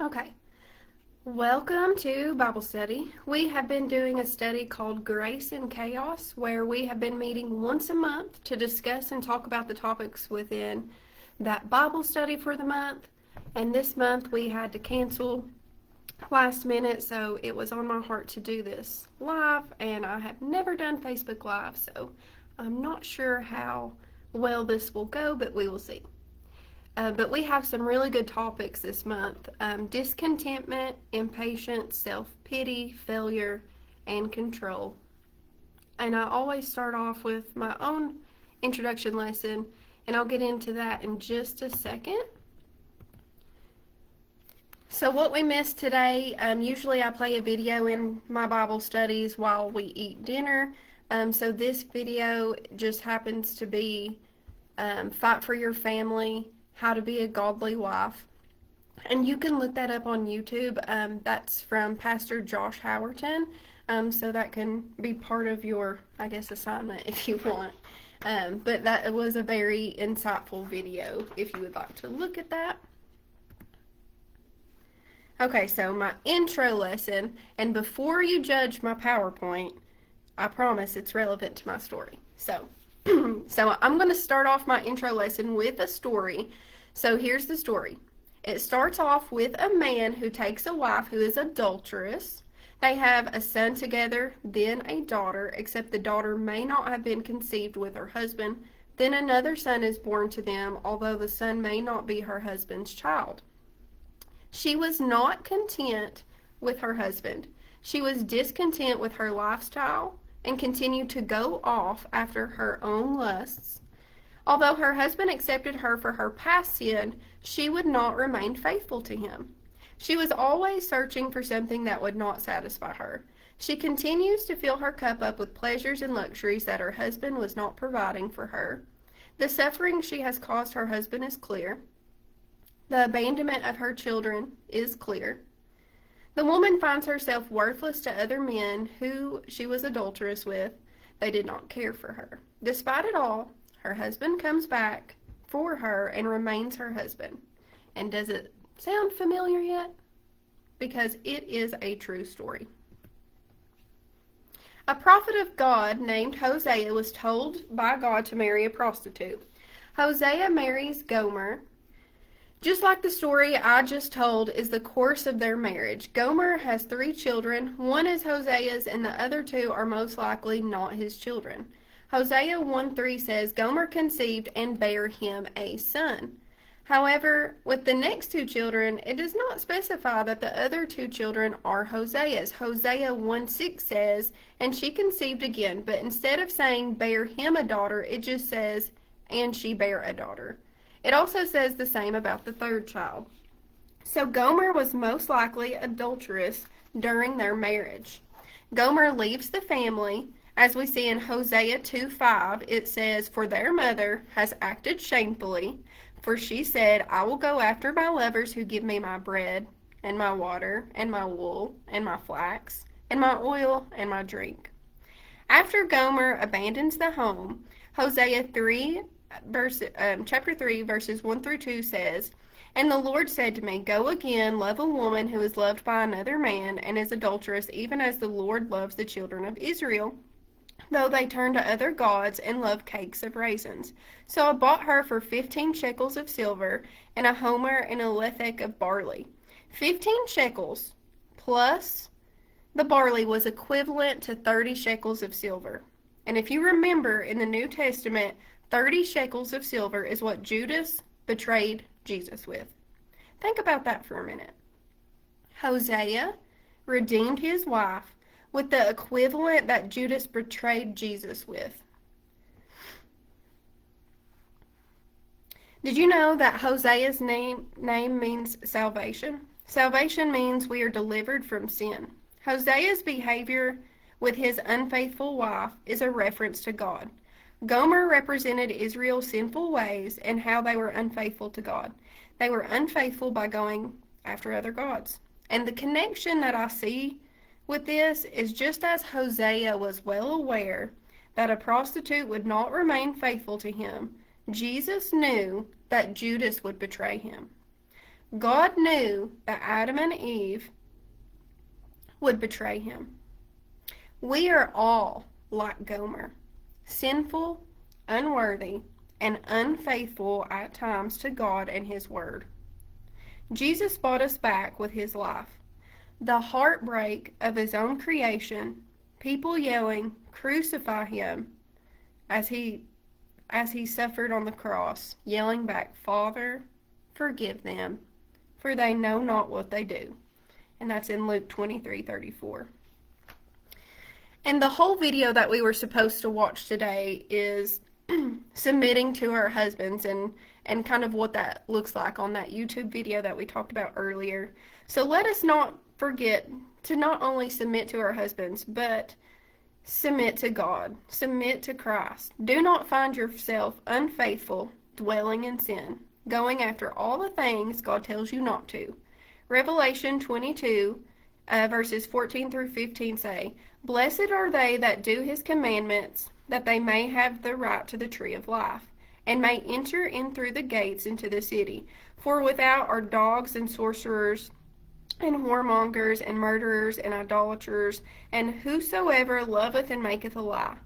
Okay, welcome to Bible study. We have been doing a study called Grace in Chaos, where we have been meeting once a month to discuss and talk about the topics within that Bible study for the month. And this month we had to cancel last minute, so it was on my heart to do this live, and I have never done Facebook Live, so I'm not sure how well this will go, but we will see. But we have some really good topics this month. Discontentment, impatience, self-pity, failure, and control. And I always start off with my own introduction lesson, and I'll get into that in just a second. So what we missed today, usually I play a video in my Bible studies while we eat dinner. So this video just happens to be Fight for Your Family, How to Be a Godly Wife. And you can look that up on YouTube. That's from Pastor Josh Howerton. So that can be part of your, I guess, assignment if you want. But that was a very insightful video if you would like to look at that. Okay, so my intro lesson, and before you judge my PowerPoint, I promise it's relevant to my story. So I'm going to start off my intro lesson with a story. So here's the story. It starts off with a man who takes a wife who is adulterous. They have a son together, then a daughter, except the daughter may not have been conceived with her husband. Then another son is born to them, although the son may not be her husband's child. She was not content with her husband. She was discontent with her lifestyle and continued to go off after her own lusts. Although her husband accepted her for her past sin, she would not remain faithful to him. She was always searching for something that would not satisfy her. She continues to fill her cup up with pleasures and luxuries that her husband was not providing for her. The suffering she has caused her husband is clear. The abandonment of her children is clear. The woman finds herself worthless to other men who she was adulterous with. They did not care for her. Despite it all, her husband comes back for her and remains her husband. And does it sound familiar yet? Because it is a true story. A prophet of God named Hosea was told by God to marry a prostitute. Hosea marries Gomer. Just like the story I just told is the course of their marriage. Gomer has 3 children. One is Hosea's and the other 2 are most likely not his children. Hosea 1:3 says, Gomer conceived and bare him a son. However, with the next 2 children, it does not specify that the other 2 children are Hosea's. Hosea 1:6 says, and she conceived again, but instead of saying bare him a daughter, it just says, and she bare a daughter. It also says the same about the 3rd child. So Gomer was most likely adulterous during their marriage. Gomer leaves the family. As we see in Hosea 2:5, it says, for their mother has acted shamefully, for she said, I will go after my lovers who give me my bread, and my water, and my wool, and my flax, and my oil, and my drink. After Gomer abandons the home, Hosea chapter 3, verses 1-2 says, and the Lord said to me, go again, love a woman who is loved by another man and is adulterous, even as the Lord loves the children of Israel, though they turn to other gods and love cakes of raisins. So I bought her for 15 shekels of silver, and a homer and a lethek of barley. 15 shekels plus the barley was equivalent to 30 shekels of silver. And if you remember in the New Testament, 30 shekels of silver is what Judas betrayed Jesus with. Think about that for a minute. Hosea redeemed his wife with the equivalent that Judas betrayed Jesus with. Did you know that Hosea's name means salvation? Salvation means we are delivered from sin. Hosea's behavior with his unfaithful wife is a reference to God. Gomer represented Israel's sinful ways and how they were unfaithful to God. They were unfaithful by going after other gods. And the connection that I see with this is just as Hosea was well aware that a prostitute would not remain faithful to him, Jesus knew that Judas would betray him. God knew that Adam and Eve would betray him. We are all like Gomer, sinful, unworthy, and unfaithful at times to God and His Word. Jesus bought us back with His life. The heartbreak of His own creation, people yelling, "Crucify Him," as he suffered on the cross, yelling back, "Father, forgive them, for they know not what they do." And that's in Luke 23:34. And the whole video that we were supposed to watch today is submitting to our husbands and kind of what that looks like on that YouTube video that we talked about earlier. So let us not forget to not only submit to our husbands, but submit to God, submit to Christ. Do not find yourself unfaithful, dwelling in sin, going after all the things God tells you not to. Revelation 22, verses 14 through 15 say, "Blessed are they that do His commandments, that they may have the right to the tree of life, and may enter in through the gates into the city. For without are dogs and sorcerers, and whoremongers, and murderers, and idolaters, and whosoever loveth and maketh a lie.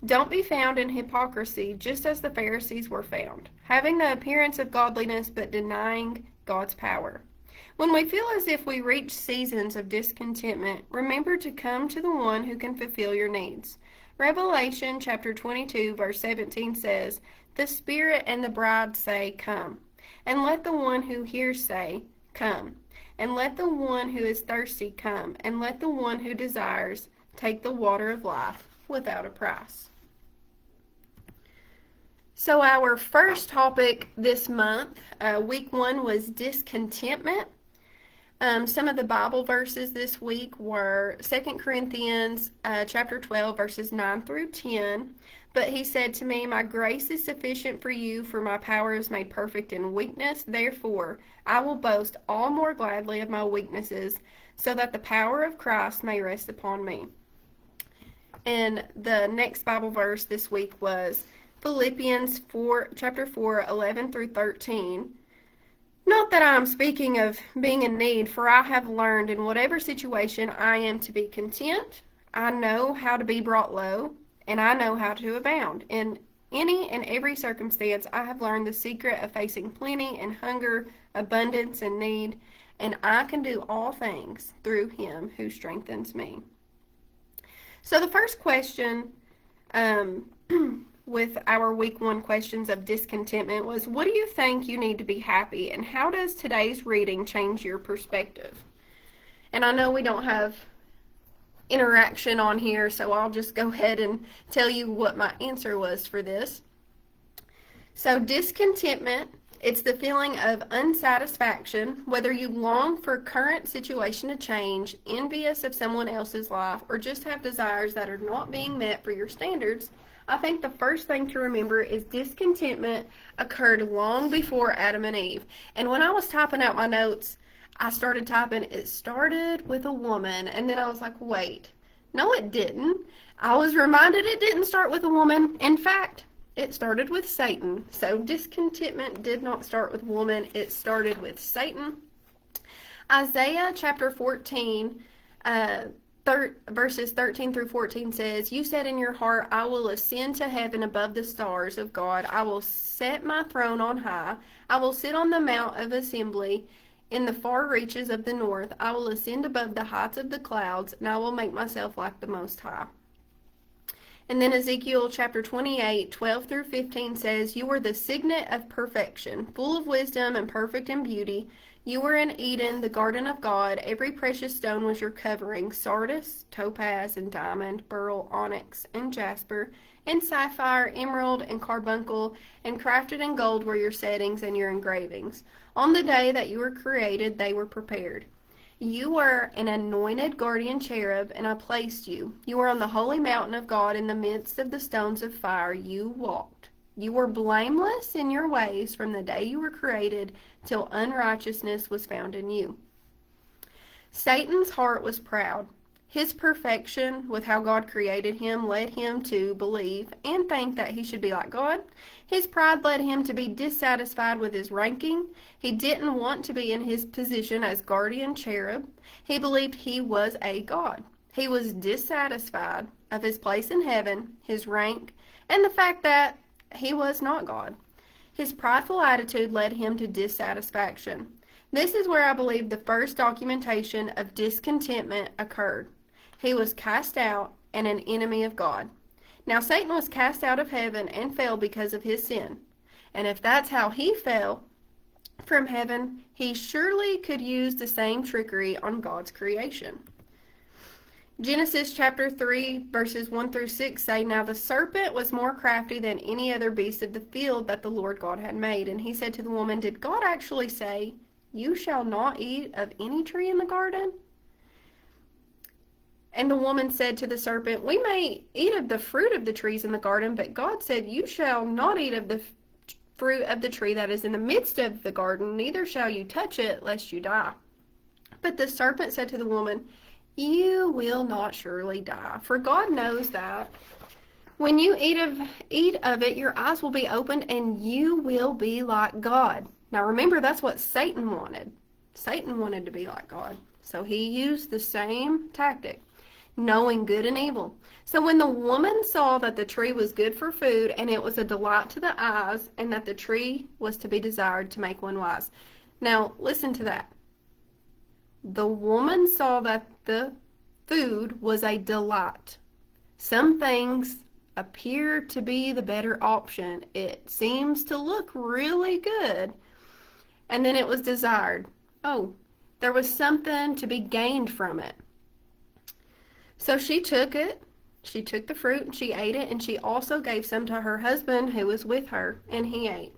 Don't be found in hypocrisy, just as the Pharisees were found, having the appearance of godliness, but denying God's power." When we feel as if we reach seasons of discontentment, remember to come to the one who can fulfill your needs. Revelation chapter 22, verse 17 says, "The Spirit and the bride say, Come. And let the one who hears say, Come. And let the one who is thirsty come. And let the one who desires take the water of life without a price." So our first topic this month, week 1, was discontentment. Some of the Bible verses this week were 2 Corinthians chapter 12, verses 9 through 10. "But He said to me, My grace is sufficient for you, for my power is made perfect in weakness. Therefore, I will boast all more gladly of my weaknesses, so that the power of Christ may rest upon me." And the next Bible verse this week was Philippians chapter 4, 11 through 13. "Not that I am speaking of being in need, for I have learned in whatever situation I am to be content. I know how to be brought low, and I know how to abound. In any and every circumstance I have learned the secret of facing plenty and hunger, abundance and need, and I can do all things through Him who strengthens me." So the first question with our week 1 questions of discontentment was, what do you think you need to be happy, and how does today's reading change your perspective? And I know we don't have interaction on here, so I'll just go ahead and tell you what my answer was for this. So discontentment, it's the feeling of unsatisfaction, whether you long for current situation to change, envious of someone else's life, or just have desires that are not being met for your standards. I think the first thing to remember is discontentment occurred long before Adam and Eve. And when I was typing out my notes, I started typing, "It started with a woman," and then I was like, wait, no it didn't. I was reminded it didn't start with a woman. In fact, it started with Satan. So discontentment did not start with woman, it started with Satan. Isaiah chapter 14, verses 13 through 14 says, "You said in your heart, I will ascend to heaven above the stars of God. I will set my throne on high. I will sit on the mount of assembly in the far reaches of the north. I will ascend above the heights of the clouds, and I will make myself like the Most High." And then Ezekiel chapter 28, 12 through 15 says, "You are the signet of perfection, full of wisdom and perfect in beauty. You were in Eden, the garden of God. Every precious stone was your covering, sardius, topaz, and diamond, beryl, onyx, and jasper, and sapphire, emerald, and carbuncle, and crafted in gold were your settings and your engravings. On the day that you were created, they were prepared. You were an anointed guardian cherub, and I placed you. You were on the holy mountain of God in the midst of the stones of fire. You walked. You were blameless in your ways from the day you were created till unrighteousness was found in you." Satan's heart was proud. His perfection with how God created him led him to believe and think that he should be like God. His pride led him to be dissatisfied with his ranking. He didn't want to be in his position as guardian cherub. He believed he was a God. He was dissatisfied of his place in heaven, his rank, and the fact that he was not God. His prideful attitude led him to dissatisfaction. This is where I believe the first documentation of discontentment occurred. He was cast out and an enemy of God. Now, Satan was cast out of heaven and fell because of his sin. And if that's how he fell from heaven, he surely could use the same trickery on God's creation. Genesis chapter 3, verses 1 through 6 say, "Now the serpent was more crafty than any other beast of the field that the Lord God had made. And he said to the woman, 'Did God actually say, you shall not eat of any tree in the garden?' And the woman said to the serpent, 'We may eat of the fruit of the trees in the garden, but God said, you shall not eat of the fruit of the tree that is in the midst of the garden, neither shall you touch it, lest you die.' But the serpent said to the woman, 'You will not surely die, for God knows that when you eat of it, your eyes will be opened, and you will be like God.'" Now remember, that's what Satan wanted. Satan wanted to be like God. So he used the same tactic, knowing good and evil. So when the woman saw that the tree was good for food, and it was a delight to the eyes, and that the tree was to be desired to make one wise. Now listen to that. The woman saw that the food was a delight. Some things appear to be the better option. It seems to look really good. And then it was desired. Oh, there was something to be gained from it. So she took it. She took the fruit and she ate it, and she also gave some to her husband who was with her, and he ate.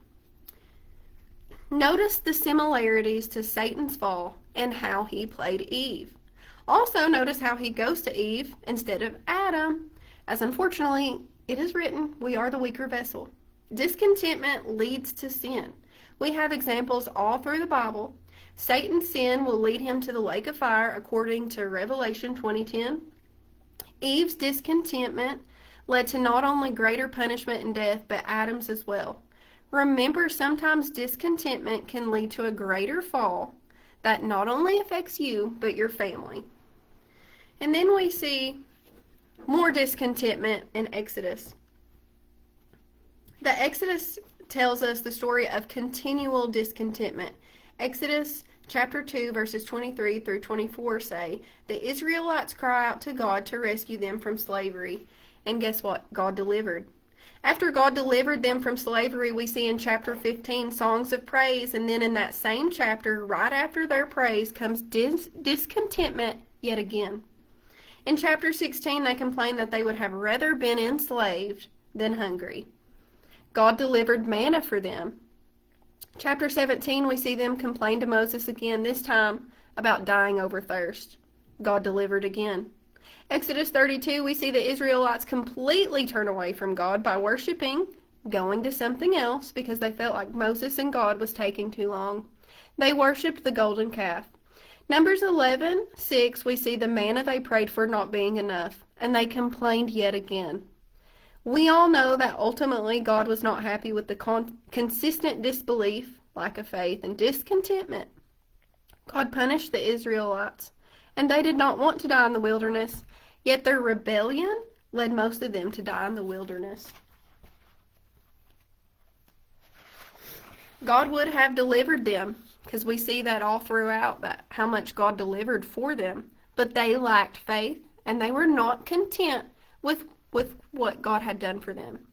Notice the similarities to Satan's fall and how he played Eve. Also notice how he goes to Eve instead of Adam, as unfortunately it is written, we are the weaker vessel. Discontentment leads to sin. We have examples all through the Bible. Satan's sin will lead him to the lake of fire, according to Revelation 20:10. Eve's discontentment led to not only greater punishment and death, but Adam's as well. Remember, sometimes discontentment can lead to a greater fall that not only affects you, but your family. And then we see more discontentment in Exodus. The Exodus tells us the story of continual discontentment. Exodus chapter 2, verses 23 through 24 say, "The Israelites cry out to God to rescue them from slavery." And guess what? God delivered. After God delivered them from slavery, we see in chapter 15 songs of praise, and then in that same chapter, right after their praise, comes discontentment yet again. In chapter 16, they complained that they would have rather been enslaved than hungry. God delivered manna for them. Chapter 17, we see them complain to Moses again, this time about dying over thirst. God delivered again. Exodus 32, we see the Israelites completely turn away from God by worshiping, going to something else because they felt like Moses and God was taking too long. They worshiped the golden calf. Numbers 11:6, we see the manna they prayed for not being enough, and they complained yet again. We all know that ultimately God was not happy with the consistent disbelief, lack of faith, and discontentment. God punished the Israelites, and they did not want to die in the wilderness, yet their rebellion led most of them to die in the wilderness. God would have delivered them, because we see that all throughout, that how much God delivered for them, but they lacked faith, and they were not content with what God had done for them.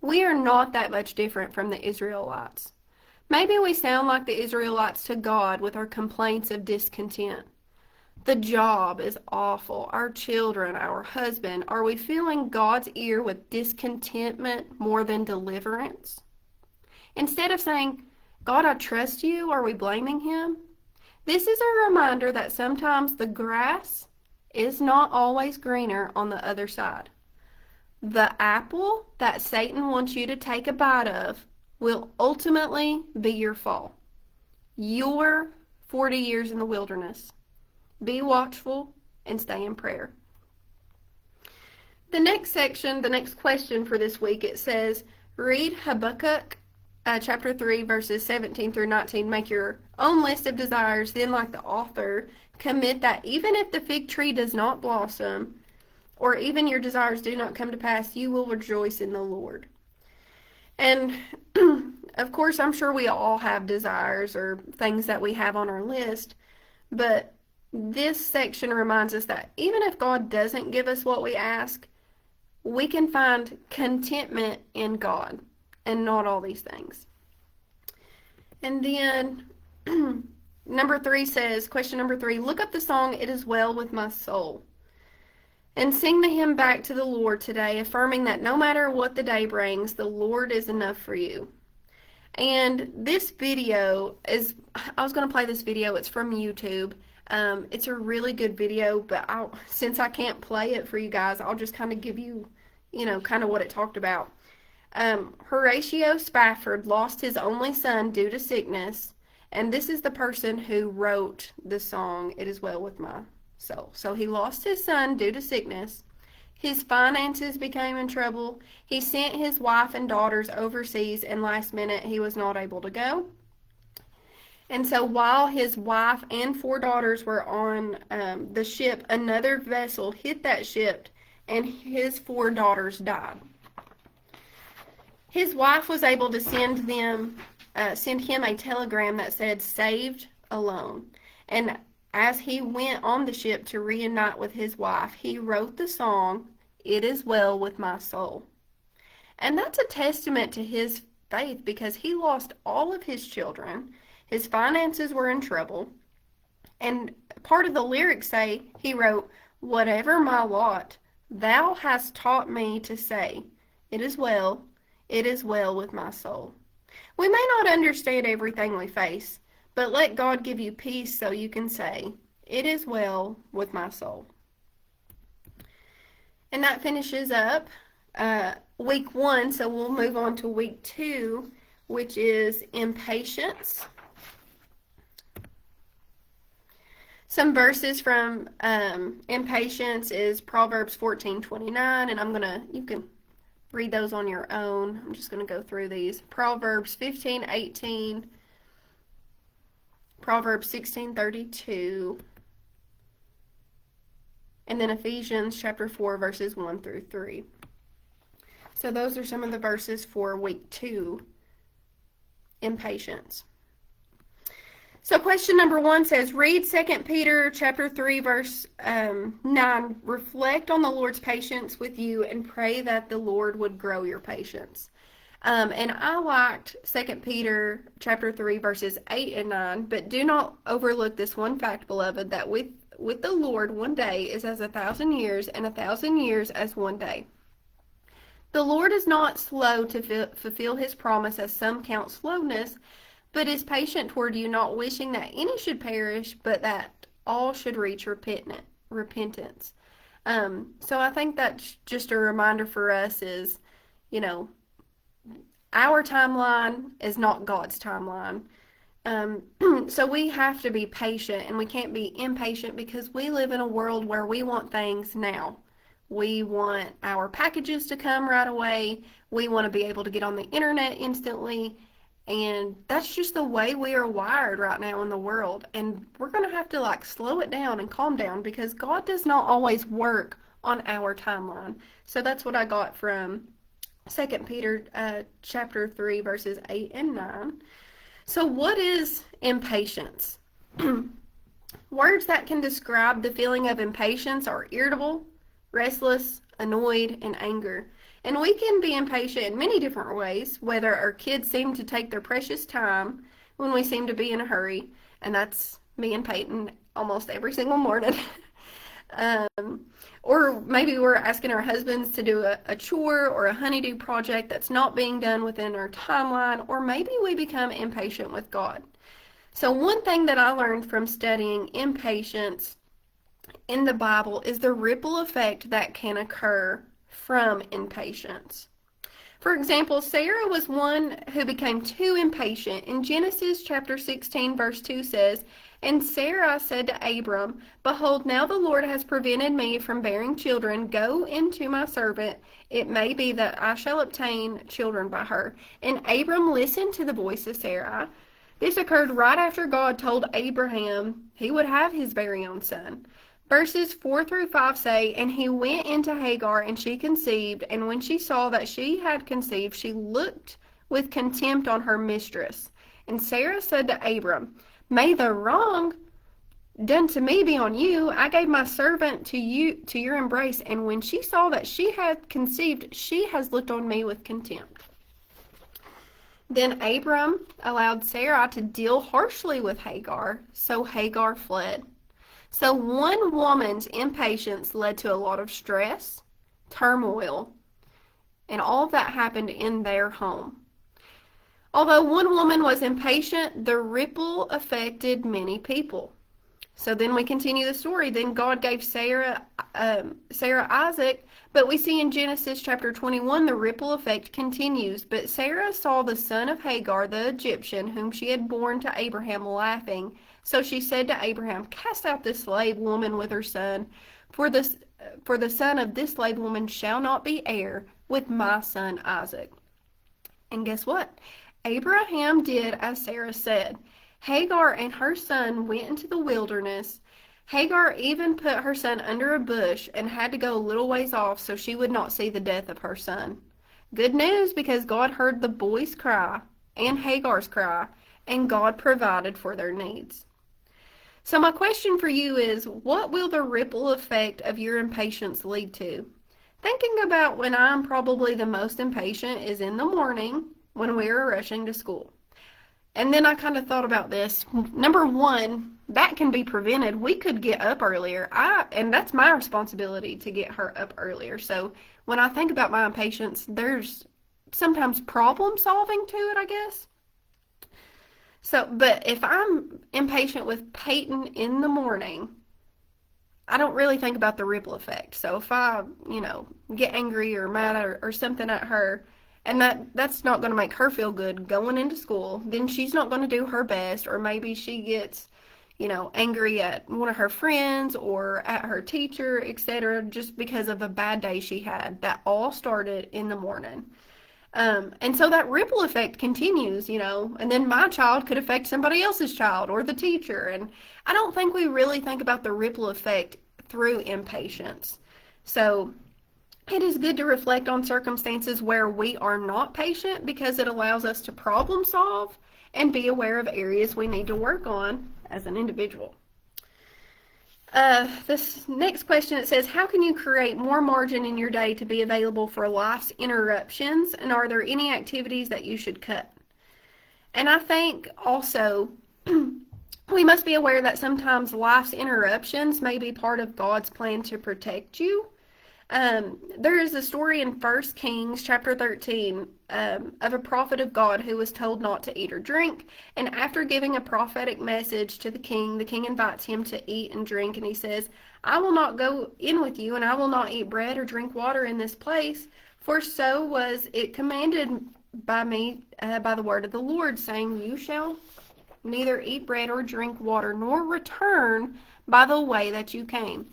We are not that much different from the Israelites. Maybe we sound like the Israelites to God with our complaints of discontent. The job is awful. Our children, our husband. Are we filling God's ear with discontentment more than deliverance? Instead of saying, "God, I trust you," are we blaming him? This is a reminder that sometimes the grass is not always greener on the other side. The apple that Satan wants you to take a bite of will ultimately be your fall. Your 40 years in the wilderness. Be watchful and stay in prayer. The next section, the next question for this week, it says, read Habakkuk chapter 3, verses 17 through 19. Make your own list of desires. Then, like the author, commit that even if the fig tree does not blossom, or even your desires do not come to pass, you will rejoice in the Lord. And, of course, I'm sure we all have desires or things that we have on our list, but this section reminds us that even if God doesn't give us what we ask, we can find contentment in God and not all these things. And then number 3 says, question number 3, look up the song, It Is Well With My Soul, and sing the hymn back to the Lord today, affirming that no matter what the day brings, the Lord is enough for you. And this video is, I was going to play this video, it's from YouTube. It's a really good video, but since I can't play it for you guys, I'll just kind of give you, kind of what it talked about. Horatio Spafford lost his only son due to sickness, and this is the person who wrote the song, It Is Well With My Soul. So he lost his son due to sickness. His finances became in trouble. He sent his wife and daughters overseas, and last minute he was not able to go. And so while his wife and 4 daughters were on the ship, another vessel hit that ship, and his 4 daughters died. His wife was able to send him a telegram that said, saved alone. And as he went on the ship to reunite with his wife, he wrote the song, It Is Well With My Soul. And that's a testament to his faith, because he lost all of his children. His finances were in trouble. And part of the lyrics say, he wrote, whatever my lot, thou hast taught me to say, it is well with my soul. We may not understand everything we face, but let God give you peace so you can say, it is well with my soul. And that finishes up week 1, so we'll move on to week 2, which is Impatience. Some verses from Impatience is Proverbs 14:29, and you can read those on your own. I'm just going to go through these. Proverbs 15:18, Proverbs 16:32, and then Ephesians chapter 4, verses 1 through 3. So those are some of the verses for week 2, Impatience. So question number 1 says, read 2 Peter chapter 3, verse 9. Reflect on the Lord's patience with you and pray that the Lord would grow your patience. And I liked 2 Peter chapter 3, verses 8 and 9, but do not overlook this one fact, beloved, that with the Lord 1 day is as 1,000 years, and 1,000 years as 1 day. The Lord is not slow to fulfill his promise, as some count slowness, but is patient toward you, not wishing that any should perish, but that all should reach repentance. So I think that's just a reminder for us is, our timeline is not God's timeline. So we have to be patient, and we can't be impatient, because we live in a world where we want things now. We want our packages to come right away. We want to be able to get on the internet instantly. And that's just the way we are wired right now in the world. And we're going to have to slow it down and calm down, because God does not always work on our timeline. So that's what I got from 2 Peter chapter 3, verses 8 and 9. So what is impatience? Words that can describe the feeling of impatience are irritable, restless, annoyed, and anger. And we can be impatient in many different ways, whether our kids seem to take their precious time when we seem to be in a hurry, and that's me and Peyton almost every single morning. Or maybe we're asking our husbands to do a chore or a honeydew project that's not being done within our timeline, or maybe we become impatient with God. So one thing that I learned from studying impatience in the Bible is the ripple effect that can occur from impatience. For example, Sarah was one who became too impatient. In Genesis chapter 16, verse 2 says, "And Sarah said to Abram, Behold, now the Lord has prevented me from bearing children. Go into my servant. It may be that I shall obtain children by her." And Abram listened to the voice of Sarai. This occurred right after God told Abraham he would have his very own son. Verses 4 through 5 say, "And he went into Hagar, and she conceived, and when she saw that she had conceived, she looked with contempt on her mistress. And Sarah said to Abram, May the wrong done to me be on you. I gave my servant to your embrace, and when she saw that she had conceived, she has looked on me with contempt." Then Abram allowed Sarah to deal harshly with Hagar, so Hagar fled. So one woman's impatience led to a lot of stress, turmoil, and all of that happened in their home. Although one woman was impatient, the ripple affected many people. So then we continue the story. Then God gave Sarah Isaac, but we see in Genesis chapter 21 the ripple effect continues. But Sarah saw the son of Hagar, the Egyptian, whom she had borne to Abraham, laughing. So she said to Abraham, "Cast out this slave woman with her son, for the son of this slave woman shall not be heir with my son Isaac." And guess what? Abraham did as Sarah said. Hagar and her son went into the wilderness. Hagar even put her son under a bush and had to go a little ways off so she would not see the death of her son. Good news, because God heard the boy's cry and Hagar's cry, and God provided for their needs. So my question for you is, what will the ripple effect of your impatience lead to? Thinking about when I'm probably the most impatient is in the morning when we are rushing to school. And then I kind of thought about this. Number one, that can be prevented. We could get up earlier. And that's my responsibility to get her up earlier. So when I think about my impatience, there's sometimes problem solving to it, I guess. So, but if I'm impatient with Peyton in the morning, I don't really think about the ripple effect. So if I, get angry or mad or something at her, and that's not going to make her feel good going into school, then she's not going to do her best, or maybe she gets, angry at one of her friends or at her teacher, etc., just because of a bad day she had. That all started in the morning. And so that ripple effect continues, and then my child could affect somebody else's child or the teacher. And I don't think we really think about the ripple effect through impatience. So it is good to reflect on circumstances where we are not patient, because it allows us to problem solve and be aware of areas we need to work on as an individual. This next question, it says, how can you create more margin in your day to be available for life's interruptions, and are there any activities that you should cut? And I think also we must be aware that sometimes life's interruptions may be part of God's plan to protect you. There is a story in 1 Kings chapter 13 of a prophet of God who was told not to eat or drink, and after giving a prophetic message to the king invites him to eat and drink, and he says, "I will not go in with you, and I will not eat bread or drink water in this place, for so was it commanded by me by the word of the Lord, saying, You shall neither eat bread or drink water, nor return by the way that you came."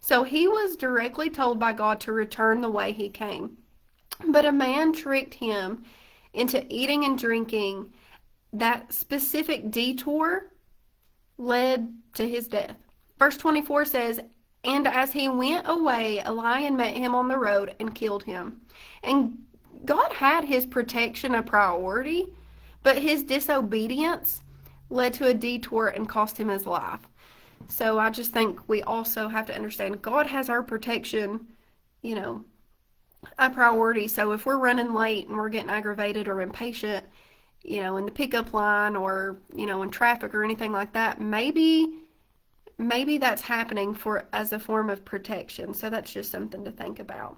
So he was directly told by God to return the way he came. But a man tricked him into eating and drinking. That specific detour led to his death. Verse 24 says, "And as he went away, a lion met him on the road and killed him." And God had his protection a priority, but his disobedience led to a detour and cost him his life. So I just think we also have to understand God has our protection, a priority. So if we're running late and we're getting aggravated or impatient, in the pickup line or, in traffic or anything like that, maybe that's happening as a form of protection. So that's just something to think about.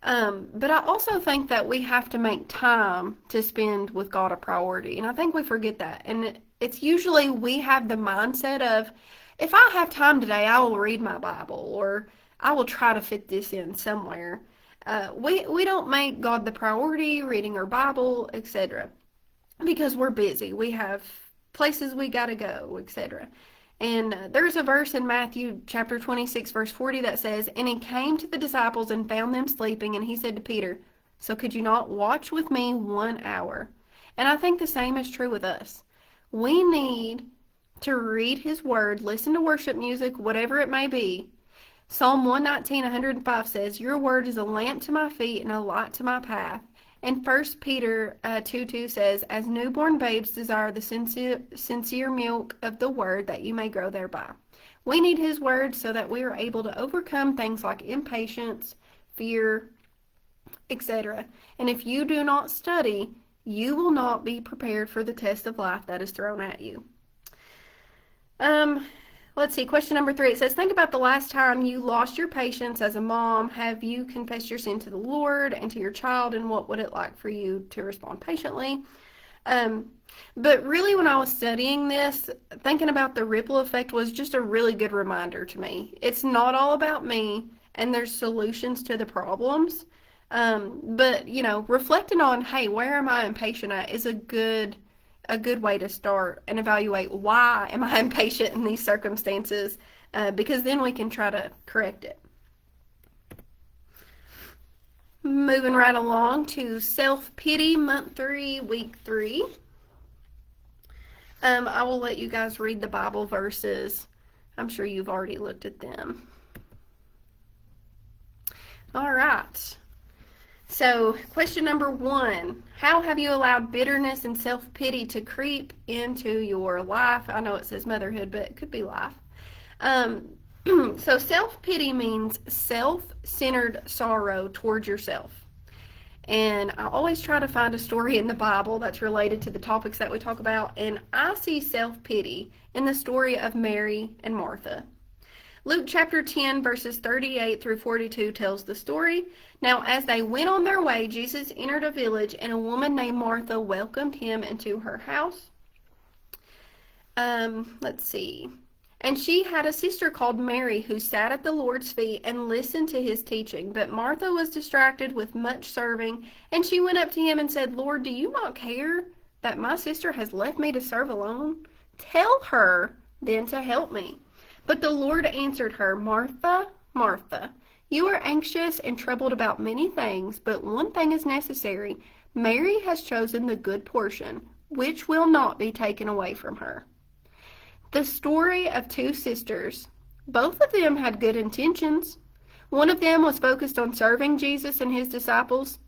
But I also think that we have to make time to spend with God a priority. And I think we forget that. And it's usually we have the mindset of, if I have time today, I will read my Bible, or I will try to fit this in somewhere. We don't make God the priority, reading our Bible, etc., because we're busy. We have places we got to go, etc. And there's a verse in Matthew chapter 26, verse 40 that says, "And he came to the disciples and found them sleeping, and he said to Peter, 'So could you not watch with me 1 hour?'" And I think the same is true with us. We need to read his word, listen to worship music, whatever it may be. Psalm 119, 105 says, "Your word is a lamp to my feet and a light to my path." And 1 Peter 2:2 says, "As newborn babes desire the sincere milk of the word, that you may grow thereby." We need his word so that we are able to overcome things like impatience, fear, etc. And if you do not study, you will not be prepared for the test of life that is thrown at you. Let's see, question number 3. It says, think about the last time you lost your patience as a mom. Have you confessed your sin to the Lord and to your child, and what would it like for you to respond patiently? But really, when I was studying this, thinking about the ripple effect was just a really good reminder to me. It's not all about me, and there's solutions to the problems. But, reflecting on, hey, where am I impatient at is a good way to start and evaluate why am I impatient in these circumstances, because then we can try to correct it. Moving right along to self-pity, month 3, week 3. I will let you guys read the Bible verses. I'm sure you've already looked at them. All right. So, question number 1, how have you allowed bitterness and self-pity to creep into your life? I know it says motherhood, but it could be life. So self-pity means self-centered sorrow towards yourself. And I always try to find a story in the Bible that's related to the topics that we talk about, and I see self-pity in the story of Mary and Martha. Luke chapter 10, verses 38 through 42 tells the story. Now, as they went on their way, Jesus entered a village, and a woman named Martha welcomed him into her house. Let's see. And she had a sister called Mary who sat at the Lord's feet and listened to his teaching. But Martha was distracted with much serving, and she went up to him and said, "Lord, do you not care that my sister has left me to serve alone? Tell her then to help me." But the Lord answered her, "Martha, Martha, you are anxious and troubled about many things, but one thing is necessary. Mary has chosen the good portion, which will not be taken away from her." The story of 2 sisters. Both of them had good intentions. One of them was focused on serving Jesus and his disciples.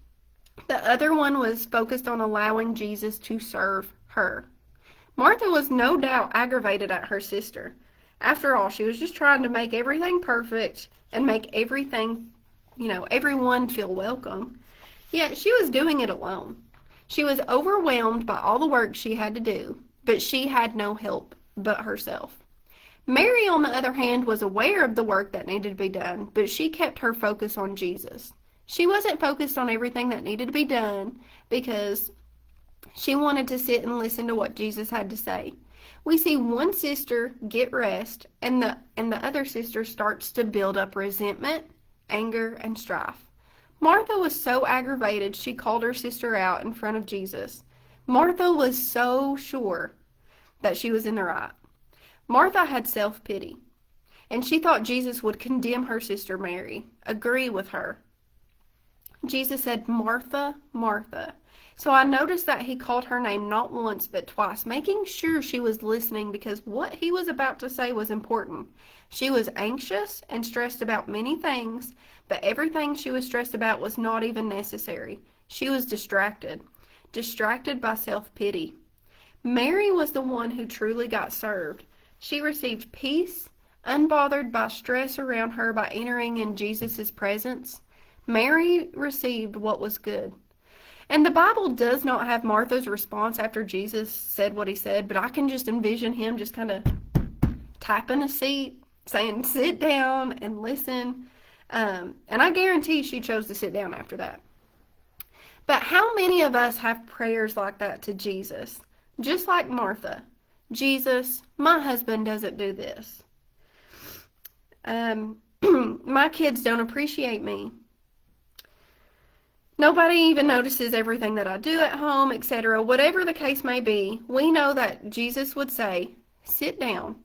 The other one was focused on allowing Jesus to serve her. Martha was no doubt aggravated at her sister. After all, she was just trying to make everything perfect and make everything, everyone feel welcome. Yet she was doing it alone. She was overwhelmed by all the work she had to do, but she had no help but herself. Mary, on the other hand, was aware of the work that needed to be done, but she kept her focus on Jesus. She wasn't focused on everything that needed to be done because she wanted to sit and listen to what Jesus had to say. We see one sister get rest, and the other sister starts to build up resentment, anger, and strife. Martha was so aggravated, she called her sister out in front of Jesus. Martha was so sure that she was in the right. Martha had self-pity, and she thought Jesus would condemn her sister Mary, agree with her. Jesus said, "Martha, Martha." So I noticed that he called her name not once but twice, making sure she was listening because what he was about to say was important. She was anxious and stressed about many things, but everything she was stressed about was not even necessary. She was distracted by self-pity. Mary was the one who truly got served. She received peace, unbothered by stress around her by entering in Jesus' presence. Mary received what was good. And the Bible does not have Martha's response after Jesus said what he said, but I can just envision him just kind of tapping a seat, saying, "Sit down and listen." And I guarantee she chose to sit down after that. But how many of us have prayers like that to Jesus? Just like Martha. "Jesus, my husband doesn't do this. My kids don't appreciate me. Nobody even notices everything that I do at home, etc. Whatever the case may be, we know that Jesus would say, sit down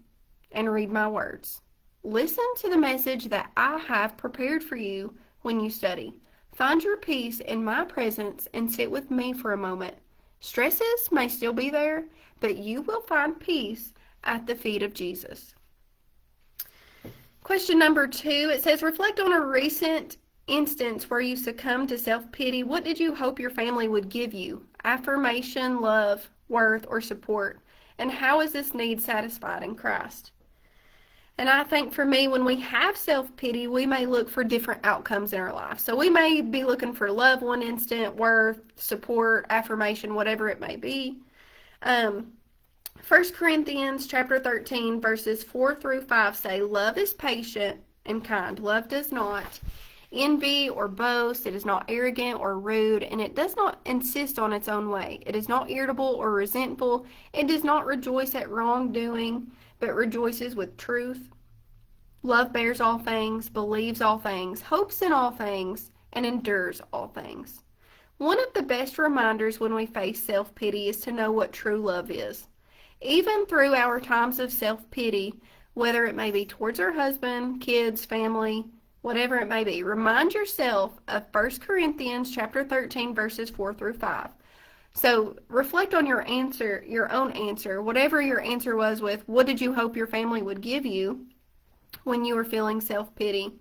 and read my words. Listen to the message that I have prepared for you when you study. Find your peace in my presence and sit with me for a moment. Stresses may still be there, but you will find peace at the feet of Jesus. Question number 2, it says, reflect on a recent instance where you succumbed to self-pity. What did you hope your family would give you? Affirmation, love, worth, or support? And how is this need satisfied in Christ? And I think for me, when we have self-pity, we may look for different outcomes in our life. So we may be looking for love one instant, worth, support, affirmation, whatever it may be. 1 Corinthians chapter 13, verses 4 through 5 say, love is patient and kind. Love does not envy or boast. It is not arrogant or rude, and it does not insist on its own way. It is not irritable or resentful. It does not rejoice at wrongdoing, but rejoices with truth. Love bears all things, believes all things, hopes in all things, and endures all things. One of the best reminders when we face self-pity is to know what true love is. Even through our times of self-pity, whether it may be towards our husband, kids, family, whatever it may be, remind yourself of 1 Corinthians chapter 13, verses 4 through 5. So reflect on your answer, your own answer, whatever your answer was with, what did you hope your family would give you when you were feeling self-pity?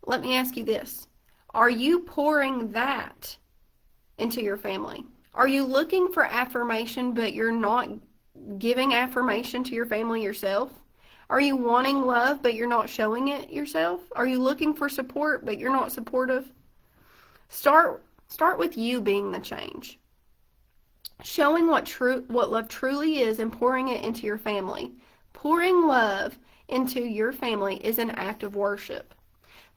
Let me ask you this. Are you pouring that into your family? Are you looking for affirmation, but you're not giving affirmation to your family yourself? Are you wanting love, but you're not showing it yourself? Are you looking for support, but you're not supportive? Start with you being the change. Showing what love truly is and pouring it into your family. Pouring love into your family is an act of worship.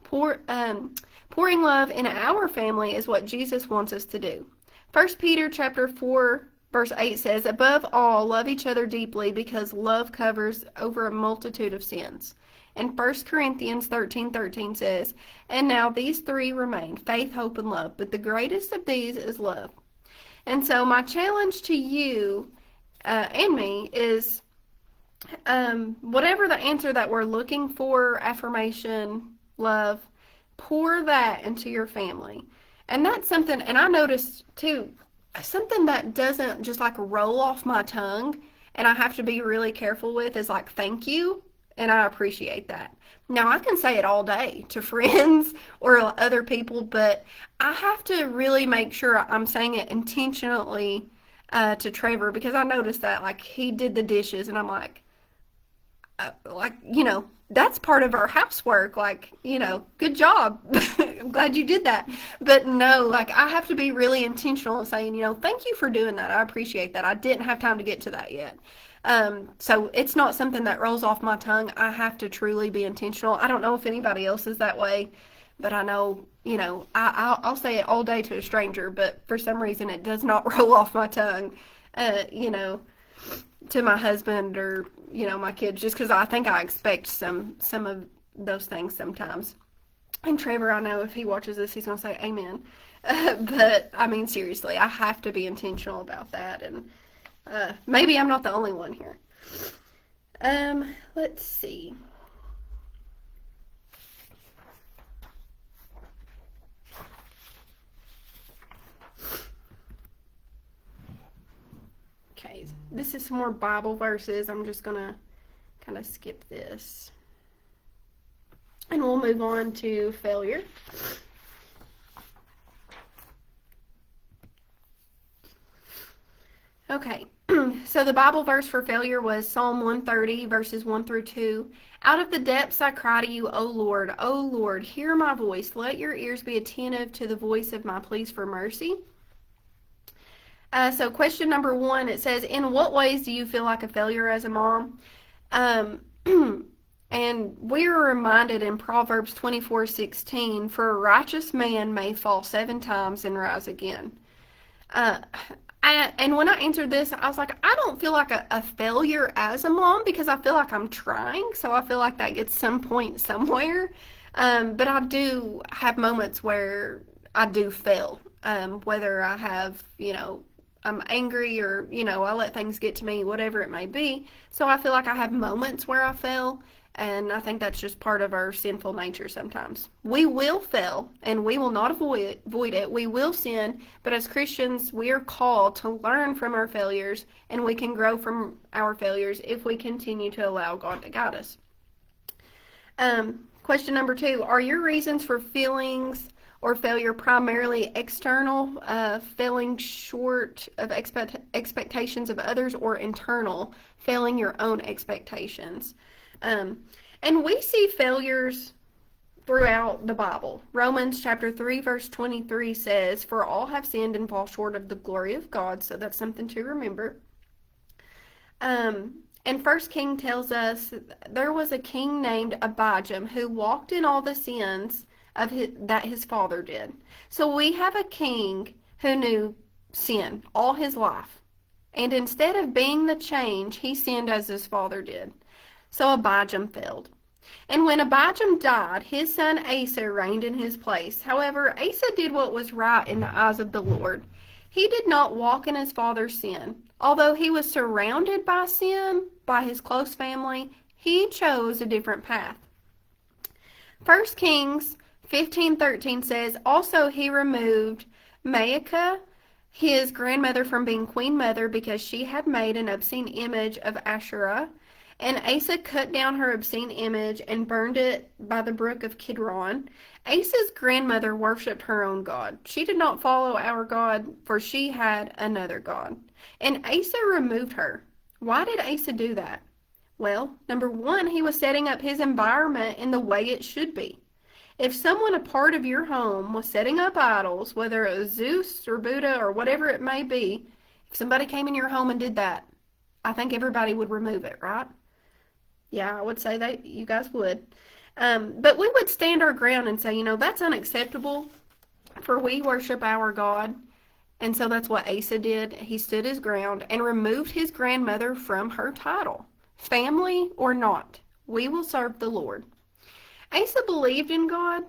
Pouring love in our family is what Jesus wants us to do. 1 Peter chapter 4, verse 8 says, above all, love each other deeply because love covers over a multitude of sins. And 1 Corinthians 13:13 says, and now these three remain, faith, hope, and love, but the greatest of these is love. And so my challenge to you and me is whatever the answer that we're looking for, affirmation, love, pour that into your family. And that's something, and I noticed too, something that doesn't just like roll off my tongue and I have to be really careful with is like, thank you, and I appreciate that. Now, I can say it all day to friends or other people, but I have to really make sure I'm saying it intentionally to Trevor, because I noticed that, like, he did the dishes, and I'm like, that's part of our housework. Like, good job. I'm glad you did that. But no, like, I have to be really intentional in saying, thank you for doing that. I appreciate that. I didn't have time to get to that yet. So it's not something that rolls off my tongue. I have to truly be intentional. I don't know if anybody else is that way, but I know, I'll say it all day to a stranger, but for some reason it does not roll off my tongue, to my husband or, my kids, just because I think I expect some of those things sometimes. And Trevor, I know if he watches this, he's going to say amen. But, I mean, seriously, I have to be intentional about that, and maybe I'm not the only one here. Let's see. Okay, this is some more Bible verses. I'm just going to kind of skip this. And we'll move on to failure. Okay, so the Bible verse for failure was Psalm 130, verses 1 through 2. Out of the depths I cry to you, O Lord, hear my voice. Let your ears be attentive to the voice of my pleas for mercy. So question number 1, it says, in what ways do you feel like a failure as a mom? And we are reminded in Proverbs 24:16, for a righteous man may fall 7 times and rise again. And when I answered this, I was like, I don't feel like a failure as a mom, because I feel like I'm trying, so I feel like that gets some point somewhere. But I do have moments where I do fail. Whether I have, I'm angry or, I let things get to me, whatever it may be. So I feel like I have moments where I fail, and I think that's just part of our sinful nature sometimes. We will fail, and we will not avoid it. We will sin, but as Christians, we are called to learn from our failures, and we can grow from our failures if we continue to allow God to guide us. Question number 2, are your reasons for feelings or failure primarily external, falling short of expectations of others, or internal, failing your own expectations? And we see failures throughout the Bible. Romans chapter 3 verse 23 says, "For all have sinned and fall short of the glory of God," so that's something to remember. And First King tells us there was a king named Abijam who walked in all the sins of that his father did. So we have a king who knew sin all his life. And instead of being the change, he sinned as his father did. So Abijam failed. And when Abijam died, his son Asa reigned in his place. However, Asa did what was right in the eyes of the Lord. He did not walk in his father's sin. Although he was surrounded by sin, by his close family, he chose a different path. 1 Kings 15:13 says, "Also he removed Maacah, his grandmother, from being queen mother because she had made an obscene image of Asherah. And Asa cut down her obscene image and burned it by the brook of Kidron. Asa's grandmother worshipped her own God. She did not follow our God, for she had another God. And Asa removed her." Why did Asa do that? Well, number 1, he was setting up his environment in the way it should be. If someone a part of your home was setting up idols, whether it was Zeus or Buddha or whatever it may be, if somebody came in your home and did that, I think everybody would remove it, right? Yeah, I would say that you guys would. But we would stand our ground and say, that's unacceptable, for we worship our God. And so that's what Asa did. He stood his ground and removed his grandmother from her title. Family or not, we will serve the Lord. Asa believed in God.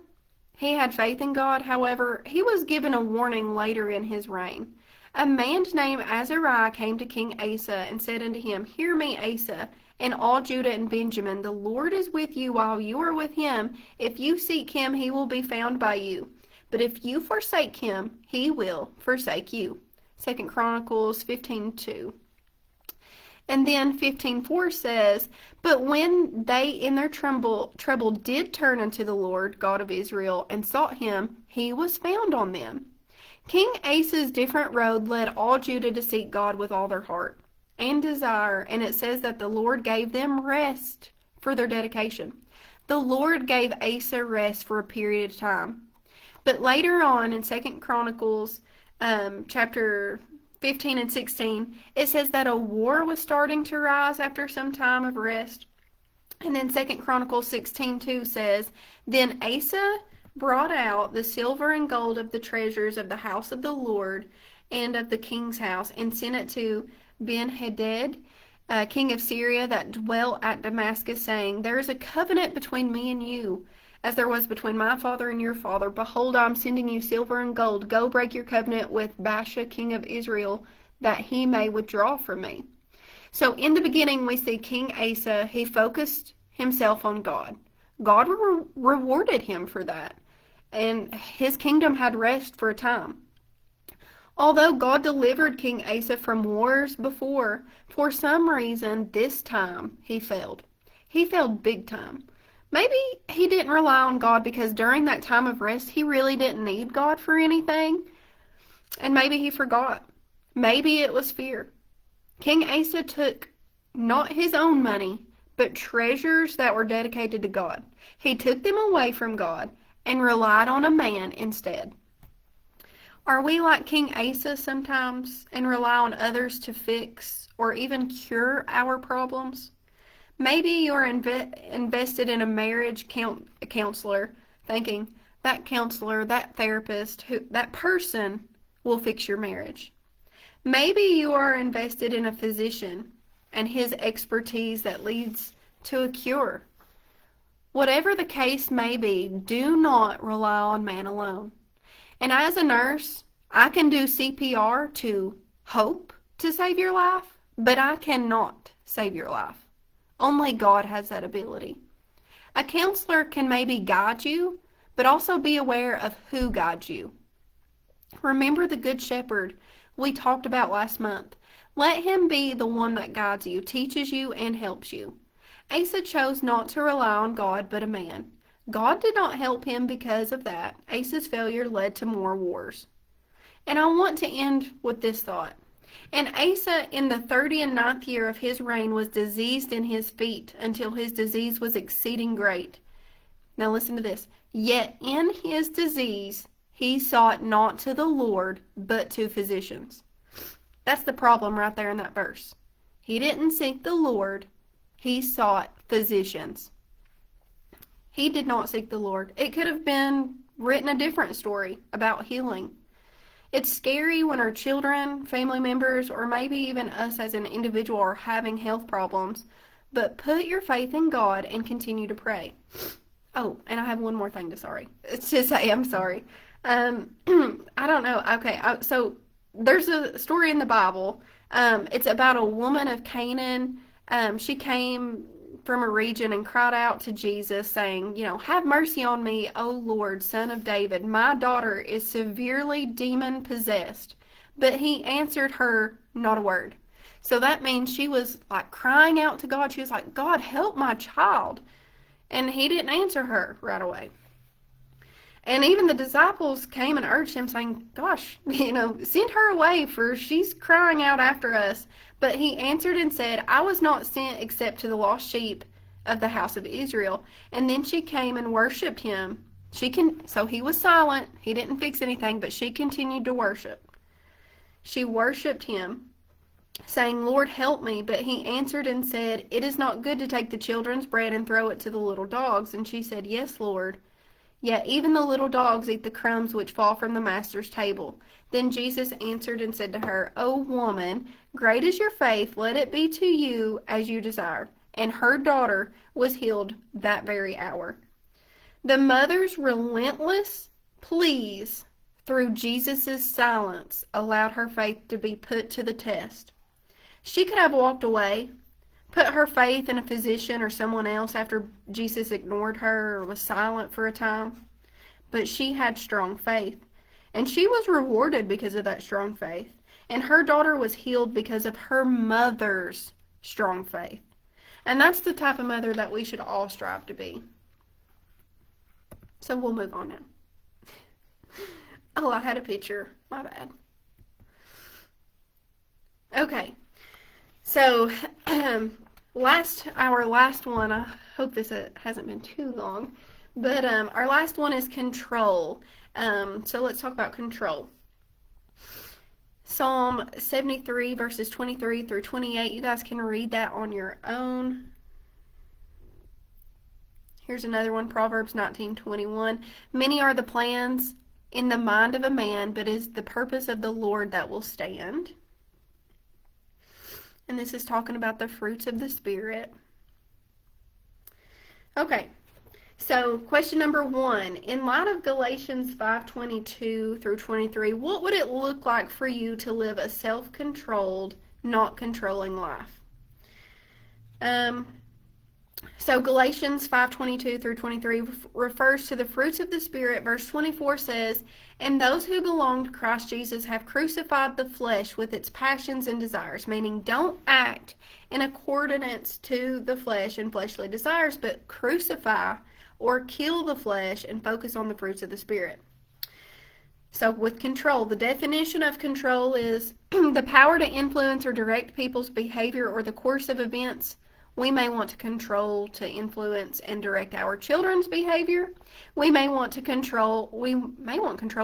He had faith in God. However, he was given a warning later in his reign. A man named Azariah came to King Asa and said unto him, "Hear me, Asa, and all Judah and Benjamin. The Lord is with you while you are with him. If you seek him, he will be found by you. But if you forsake him, he will forsake you." 2 Chronicles 15:2. And then 15:4 says, "But when they in their trouble did turn unto the Lord, God of Israel, and sought him, he was found on them." King Asa's different road led all Judah to seek God with all their heart and desire, and it says that the Lord gave them rest for their dedication. The Lord gave Asa rest for a period of time. But later on in 2 Chronicles chapter 15 and 16, it says that a war was starting to rise after some time of rest. And then 2 Chronicles 16:2 says, "Then Asa brought out the silver and gold of the treasures of the house of the Lord and of the king's house, and sent it to Ben-Hadad, king of Syria, that dwelt at Damascus, saying, There is a covenant between me and you, as there was between my father and your father. Behold, I am sending you silver and gold. Go break your covenant with Baasha, king of Israel, that he may withdraw from me." So in the beginning, we see King Asa, he focused himself on God. God rewarded him for that, and his kingdom had rest for a time. Although God delivered King Asa from wars before, for some reason this time he failed. He failed big time. Maybe he didn't rely on God because during that time of rest he really didn't need God for anything, and maybe he forgot. Maybe it was fear. King Asa took not his own money, but treasures that were dedicated to God. He took them away from God and relied on a man instead. Are we like King Asa sometimes and rely on others to fix or even cure our problems? Maybe you're invested in a marriage counselor, thinking that counselor, that therapist, that person will fix your marriage. Maybe you are invested in a physician and his expertise that leads to a cure. Whatever the case may be, do not rely on man alone. And as a nurse, I can do CPR to hope to save your life, but I cannot save your life. Only God has that ability. A counselor can maybe guide you, but also be aware of who guides you. Remember the Good Shepherd we talked about last month. Let him be the one that guides you, teaches you, and helps you. Asa chose not to rely on God, but a man. God did not help him because of that. Asa's failure led to more wars. And I want to end with this thought. And Asa, in the 39th year of his reign, was diseased in his feet until his disease was exceeding great. Now listen to this. Yet in his disease he sought not to the Lord, but to physicians. That's the problem right there in that verse. He didn't seek the Lord. He sought physicians. He did not seek the Lord. It could have been written a different story about healing. It's scary when our children, family members, or maybe even us as an individual are having health problems, but put your faith in God and continue to pray. Oh, and I have one more thing to say. I'm sorry. I don't know. Okay, so there's a story in the Bible. It's about a woman of Canaan. She came from a region and cried out to Jesus saying, have mercy on me, O Lord, Son of David. My daughter is severely demon possessed. But he answered her not a word. So that means she was like crying out to God. She was like, God, help my child. And he didn't answer her right away. And even the disciples came and urged him saying, gosh, send her away for she's crying out after us. But he answered and said, I was not sent except to the lost sheep of the house of Israel. And then she came and worshipped him. So he was silent. He didn't fix anything, but she continued to worship. She worshipped him, saying, Lord, help me. But he answered and said, it is not good to take the children's bread and throw it to the little dogs. And she said, yes, Lord. Yet even the little dogs eat the crumbs which fall from the master's table. Then Jesus answered and said to her, O woman, great is your faith, let it be to you as you desire. And her daughter was healed that very hour. The mother's relentless pleas through Jesus' silence allowed her faith to be put to the test. She could have walked away, put her faith in a physician or someone else after Jesus ignored her or was silent for a time. But she had strong faith. And she was rewarded because of that strong faith. And her daughter was healed because of her mother's strong faith. And that's the type of mother that we should all strive to be. So we'll move on now. Oh, I had a picture. My bad. Okay. So, our last one, I hope this hasn't been too long, but our last one is control. So let's talk about control. Psalm 73, verses 23 through 28. You guys can read that on your own. Here's another one, Proverbs 19:21. Many are the plans in the mind of a man, but it is the purpose of the Lord that will stand. And this is talking about the fruits of the Spirit. Okay, so question number 1. In light of Galatians 5:22 through 23, what would it look like for you to live a self-controlled, not controlling life? So Galatians 5:22 through 23 refers to the fruits of the Spirit. Verse 24 says, and those who belong to Christ Jesus have crucified the flesh with its passions and desires, meaning don't act in accordance to the flesh and fleshly desires, but crucify or kill the flesh and focus on the fruits of the Spirit. So with control, the definition of control is the power to influence or direct people's behavior or the course of events. We may want to control, to influence, and direct our children's behavior. We may want control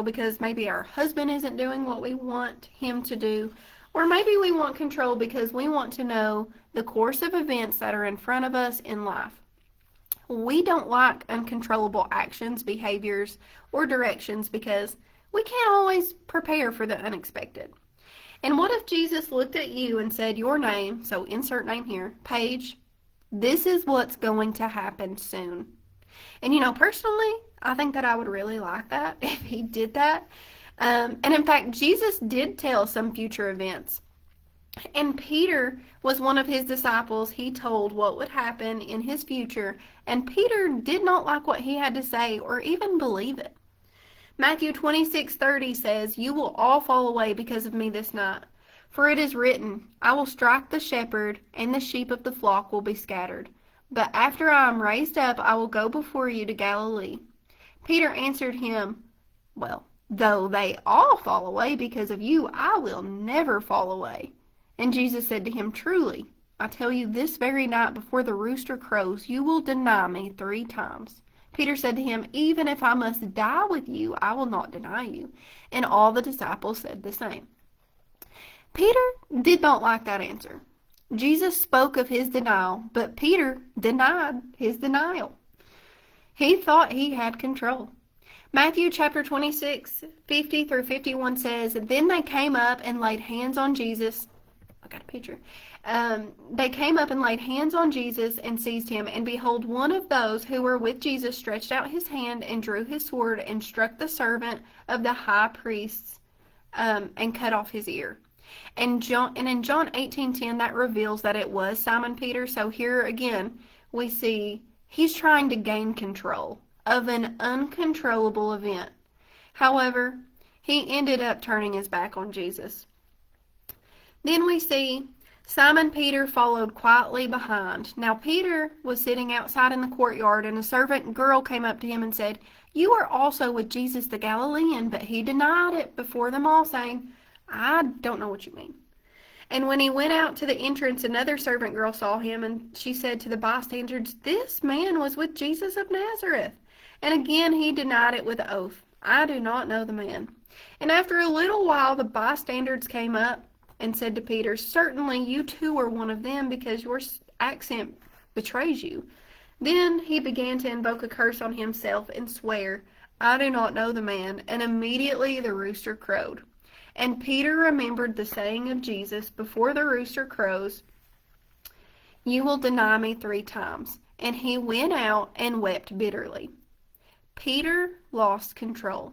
because maybe our husband isn't doing what we want him to do. Or maybe we want control because we want to know the course of events that are in front of us in life. We don't like uncontrollable actions, behaviors, or directions because we can't always prepare for the unexpected. And what if Jesus looked at you and said, your name, so insert name here, Paige, this is what's going to happen soon. And personally, I think that I would really like that if he did that. And in fact, Jesus did tell some future events. And Peter was one of his disciples. He told what would happen in his future, and Peter did not like what he had to say or even believe it. Matthew 26:30 says, "You will all fall away because of me this night. For it is written, I will strike the shepherd, and the sheep of the flock will be scattered. But after I am raised up, I will go before you to Galilee." Peter answered him, "Well, though they all fall away because of you, I will never fall away." And Jesus said to him, "Truly, I tell you, this very night before the rooster crows, you will deny me 3 times. Peter said to him, "Even if I must die with you, I will not deny you." And all the disciples said the same. Peter did not like that answer. Jesus spoke of his denial, but Peter denied his denial. He thought he had control. Matthew chapter 26:50 through 51 says, "Then they came up and laid hands on Jesus." I got a picture. They came up and laid hands on Jesus and seized him. And behold, one of those who were with Jesus stretched out his hand and drew his sword and struck the servant of the high priests and cut off his ear. And in John 18:10, that reveals that it was Simon Peter. So here again, we see he's trying to gain control of an uncontrollable event. However, he ended up turning his back on Jesus. Then we see Simon Peter followed quietly behind. Now Peter was sitting outside in the courtyard, and a servant girl came up to him and said, "You are also with Jesus the Galilean." But he denied it before them all, saying, "I don't know what you mean." And when he went out to the entrance, another servant girl saw him, and she said to the bystanders, "This man was with Jesus of Nazareth." And again he denied it with an oath, "I do not know the man." And after a little while the bystanders came up and said to Peter, "Certainly you too are one of them, because your accent betrays you." Then he began to invoke a curse on himself and swear, "I do not know the man." And immediately the rooster crowed. And Peter remembered the saying of Jesus, "Before the rooster crows, you will deny me 3 times." And he went out and wept bitterly. Peter lost control.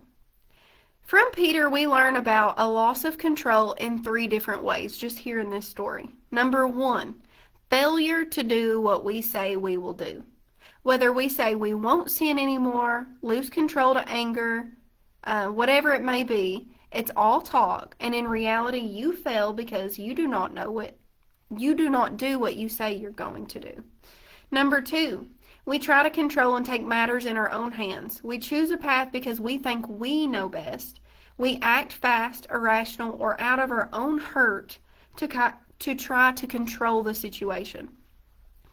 From Peter, we learn about a loss of control in 3 different ways, just here in this story. Number 1, failure to do what we say we will do. Whether we say we won't sin anymore, lose control to anger, whatever it may be, it's all talk, and in reality you fail because you do not know it. You do not do what you say you're going to do. Number 2, we try to control and take matters in our own hands. We choose a path because we think we know best. We act fast, irrational, or out of our own hurt to try to control the situation.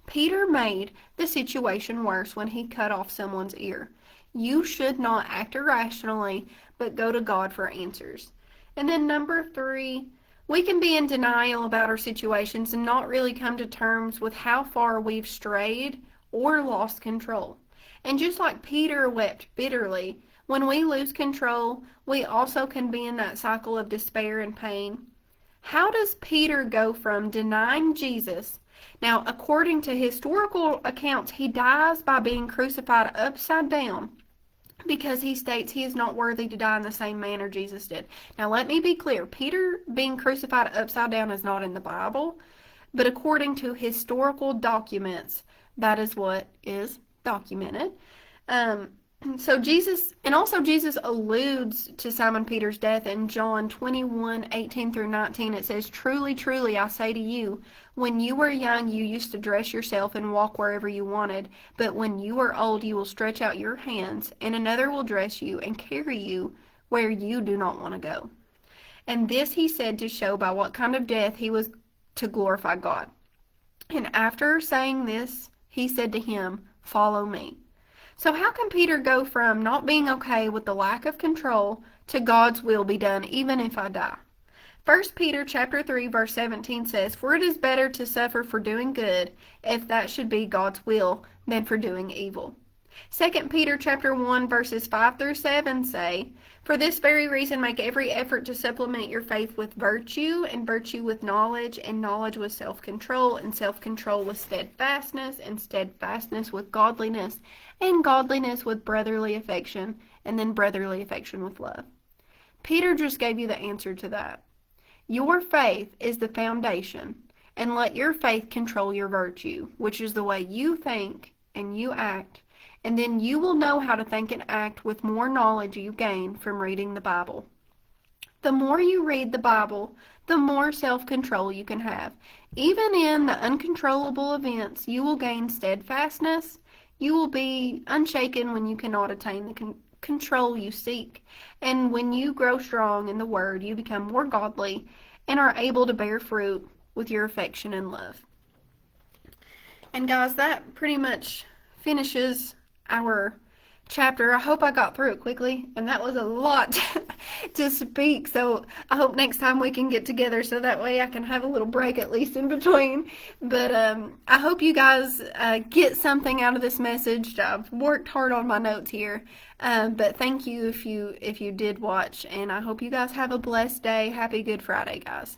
Peter made the situation worse when he cut off someone's ear. You should not act irrationally, but go to God for answers. And then number 3, we can be in denial about our situations and not really come to terms with how far we've strayed or lost control. And just like Peter wept bitterly, when we lose control, we also can be in that cycle of despair and pain. How does Peter go from denying Jesus? Now, according to historical accounts, he dies by being crucified upside down because he states he is not worthy to die in the same manner Jesus did. Now, let me be clear. Peter being crucified upside down is not in the Bible, but according to historical documents, that is what is documented. So Jesus alludes to Simon Peter's death in John 21:18 through 19. It says, "Truly, truly, I say to you, when you were young, you used to dress yourself and walk wherever you wanted. But when you are old, you will stretch out your hands, and another will dress you and carry you where you do not want to go." And this he said to show by what kind of death he was to glorify God. And after saying this, he said to him, "Follow me." So how can Peter go from not being okay with the lack of control to God's will be done even if I die? 1 Peter chapter 3 verse 17 says, "For it is better to suffer for doing good, if that should be God's will, than for doing evil." 2 Peter chapter 1 verses 5 through 7 say, "For this very reason make every effort to supplement your faith with virtue, and virtue with knowledge, and knowledge with self-control, and self-control with steadfastness, and steadfastness with godliness, and godliness with brotherly affection, and then brotherly affection with love." Peter just gave you the answer to that. Your faith is the foundation, and let your faith control your virtue, which is the way you think and you act. And then you will know how to think and act with more knowledge you gain from reading the Bible. The more you read the Bible, the more self-control you can have. Even in the uncontrollable events, you will gain steadfastness. You will be unshaken when you cannot attain the control you seek. And when you grow strong in the Word, you become more godly and are able to bear fruit with your affection and love. And guys, that pretty much finishes our chapter. I hope I got through it quickly, and that was a lot to speak, so I hope next time we can get together so that way I can have a little break at least in between. But I hope you guys get something out of this message. I've worked hard on my notes here, but thank you if you did watch, and I hope you guys have a blessed day. Happy Good Friday, guys.